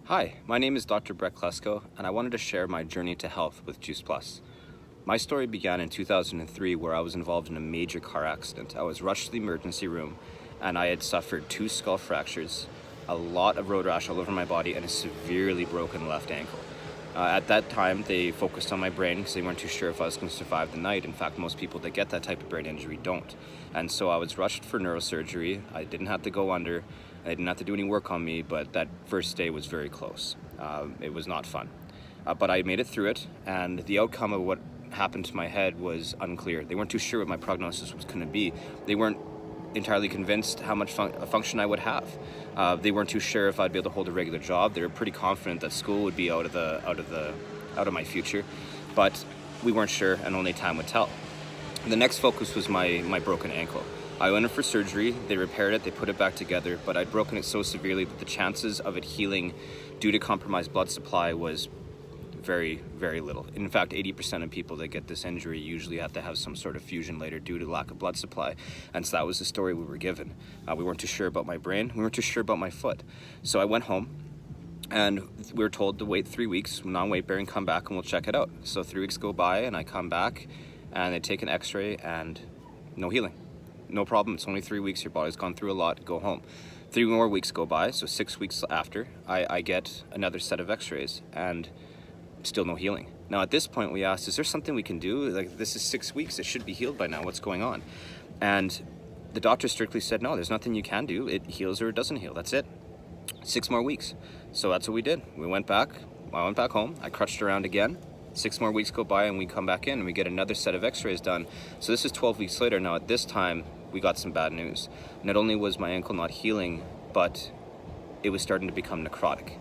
Hi, my name is Dr. Klesko, and I wanted to share my journey to health with Juice Plus. My story began in 2003, where I was involved in a major car accident. I was rushed to the emergency room, and I had suffered 2 skull fractures, a lot of road rash all over my body, and a severely broken left ankle. At that time, they focused on my brain because they weren't too sure if I was going to survive the night. In fact, most people that get that type of brain injury don't. And so I was rushed for neurosurgery. I didn't have to go under. I didn't have to do any work on me, but that first day was very close. It was not fun. But I made it through it, and the outcome of what happened to my head was unclear. They weren't too sure what my prognosis was going to be. They weren't entirely convinced how much function I would have. They weren't too sure if I'd be able to hold a regular job. They were pretty confident that school would be out of my future, but we weren't sure, and only time would tell. The next focus was my broken ankle. I went in for surgery. They repaired it. They put it back together, but I'd broken it so severely that the chances of it healing due to compromised blood supply was very, very little. In fact, 80% of people that get this injury usually have to have some sort of fusion later due to lack of blood supply. And so that was the story we were given. We weren't too sure about my brain. We weren't too sure about my foot. So I went home, and we were told to wait 3 weeks, non-weight bearing, come back and we'll check it out. So 3 weeks go by, and I come back, and they take an x-ray, and no healing. No problem. It's only 3 weeks. Your body's gone through a lot. Go home. 3 more weeks go by. So 6 weeks after, I get another set of x-rays, and still no healing. Now at this point we asked, is there something we can do? Like, this is 6 weeks, it should be healed by now, what's going on? And the doctor strictly said, no, there's nothing you can do. It heals or it doesn't heal, that's it. 6 more weeks. So that's what we did. I went back home, I crutched around again. 6 more weeks go by, and we come back in and we get another set of x-rays done. So this is 12 weeks later. Now at this time we got some bad news. Not only was my ankle not healing, but it was starting to become necrotic.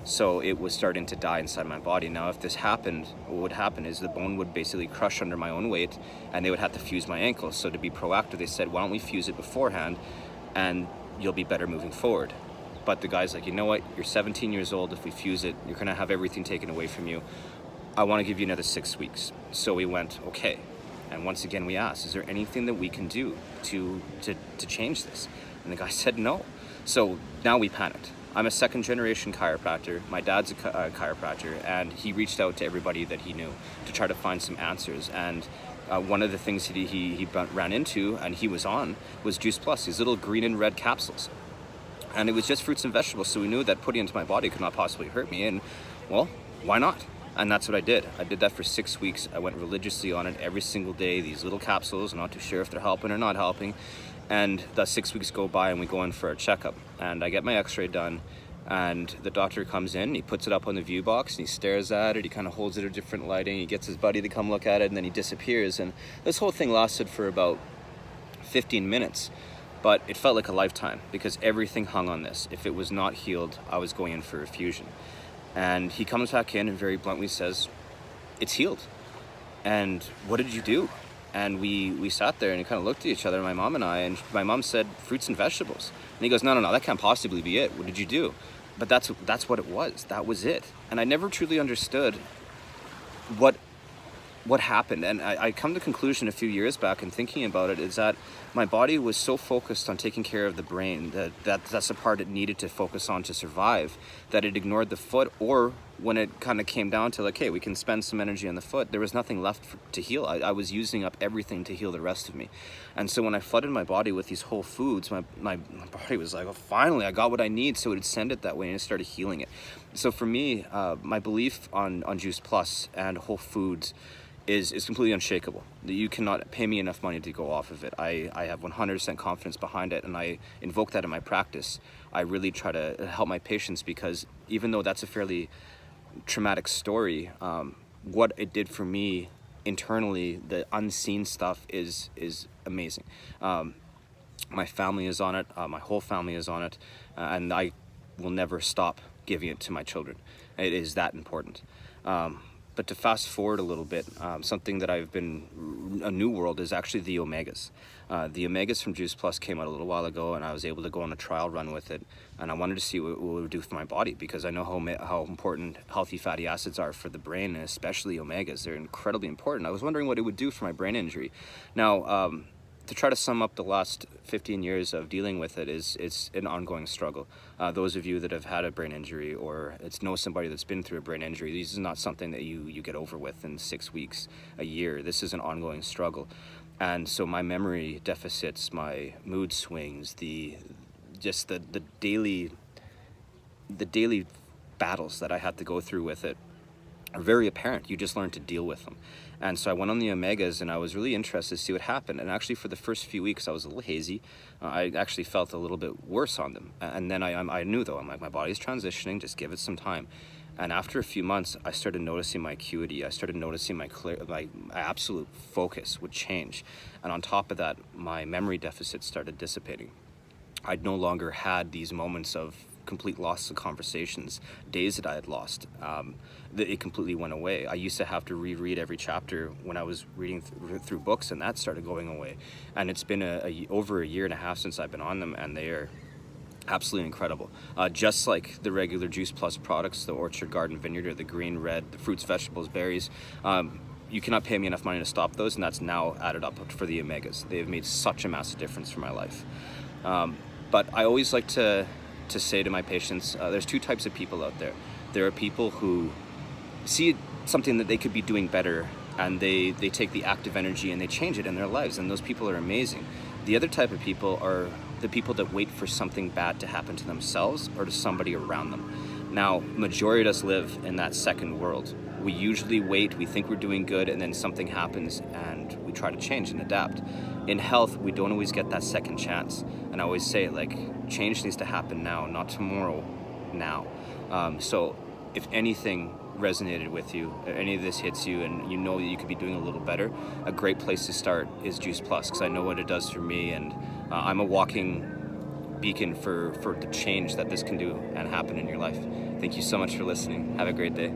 So it was starting to die inside my body. Now, if this happened, what would happen is the bone would basically crush under my own weight, and they would have to fuse my ankle. So to be proactive, they said, why don't we fuse it beforehand, and you'll be better moving forward. But the guy's like, you know what? You're 17 years old. If we fuse it, you're going to have everything taken away from you. I want to give you another 6 weeks. So we went, okay. And once again, we asked, is there anything that we can do to change this? And the guy said no. So now we panicked. I'm a second-generation chiropractor. My dad's a chiropractor, and he reached out to everybody that he knew to try to find some answers. And one of the things he ran into, and he was on, was Juice Plus, these little green and red capsules. And it was just fruits and vegetables, so we knew that putting it into my body could not possibly hurt me, and, well, why not? And that's what I did. I did that for 6 weeks. I went religiously on it every single day, these little capsules, not too sure if they're helping or not helping. And the 6 weeks go by, and we go in for a checkup, and I get my x-ray done, and the doctor comes in, he puts it up on the view box, and he stares at it, he kind of holds it at different lighting, he gets his buddy to come look at it, and then he disappears. And this whole thing lasted for about 15 minutes, but it felt like a lifetime because everything hung on this. If it was not healed, I was going in for a fusion. And he comes back in and very bluntly says, it's healed. And what did you do? And we sat there and kind of looked at each other, my mom and I, and my mom said, fruits and vegetables. And he goes, no, that can't possibly be it. What did you do? But that's what it was. That was it. And I never truly understood what happened. And I come to the conclusion a few years back in thinking about it is that my body was so focused on taking care of the brain that's the part it needed to focus on to survive, that it ignored the foot. Or when it kind of came down to like, hey, we can spend some energy on the foot, there was nothing left to heal. I was using up everything to heal the rest of me. And so when I flooded my body with these whole foods, my body was like, oh, finally I got what I need. So it would send it that way, and it started healing it. So for me, my belief on Juice Plus and whole foods is completely unshakable. You cannot pay me enough money to go off of it. I have 100% confidence behind it, and I invoke that in my practice. I really try to help my patients, because even though that's a fairly traumatic story, what it did for me internally, the unseen stuff is amazing. My family is on it, my whole family is on it, and I will never stop giving it to my children. It is that important. But to fast forward a little bit, something that I've been a new world is actually the omegas. The omegas from Juice Plus came out a little while ago, and I was able to go on a trial run with it. And I wanted to see what it would do for my body, because I know how important healthy fatty acids are for the brain, and especially omegas. They're incredibly important. I was wondering what it would do for my brain injury. Now, to try to sum up the last 15 years of dealing with it, it's an ongoing struggle. Those of you that have had a brain injury or know somebody that's been through a brain injury, this is not something that you get over with in 6 weeks, a year. This is an ongoing struggle. And so my memory deficits, my mood swings, the daily battles that I had to go through with it are very apparent. You just learn to deal with them. And so I went on the omegas, and I was really interested to see what happened. And actually, for the first few weeks, I was a little hazy. I actually felt a little bit worse on them. And then I knew, though, I'm like, my body's transitioning, just give it some time. And after a few months, I started noticing my acuity. I started noticing my absolute focus would change. And on top of that, my memory deficit started dissipating. I no longer had these moments of complete loss of conversations, days that I had lost. It completely went away. I used to have to reread every chapter when I was reading through books, and that started going away. And it's been over a year and a half since I've been on them, and they are absolutely incredible. Just like the regular Juice Plus products, the Orchard, Garden, Vineyard, or the green, red, the fruits, vegetables, berries, you cannot pay me enough money to stop those, and that's now added up for the omegas. They have made such a massive difference for my life. But I always like to say to my patients, there's two types of people out there. There are people who see something that they could be doing better, and they take the active energy and they change it in their lives, and those people are amazing. The other type of people are the people that wait for something bad to happen to themselves or to somebody around them. Now, majority of us live in that second world. We usually wait, we think we're doing good, and then something happens and we try to change and adapt. In health, we don't always get that second chance. And I always say, change needs to happen now, not tomorrow, now. So if anything resonated with you, if any of this hits you and you know that you could be doing a little better, a great place to start is Juice Plus, because I know what it does for me, and I'm a walking beacon for the change that this can do and happen in your life. Thank you so much for listening. Have a great day.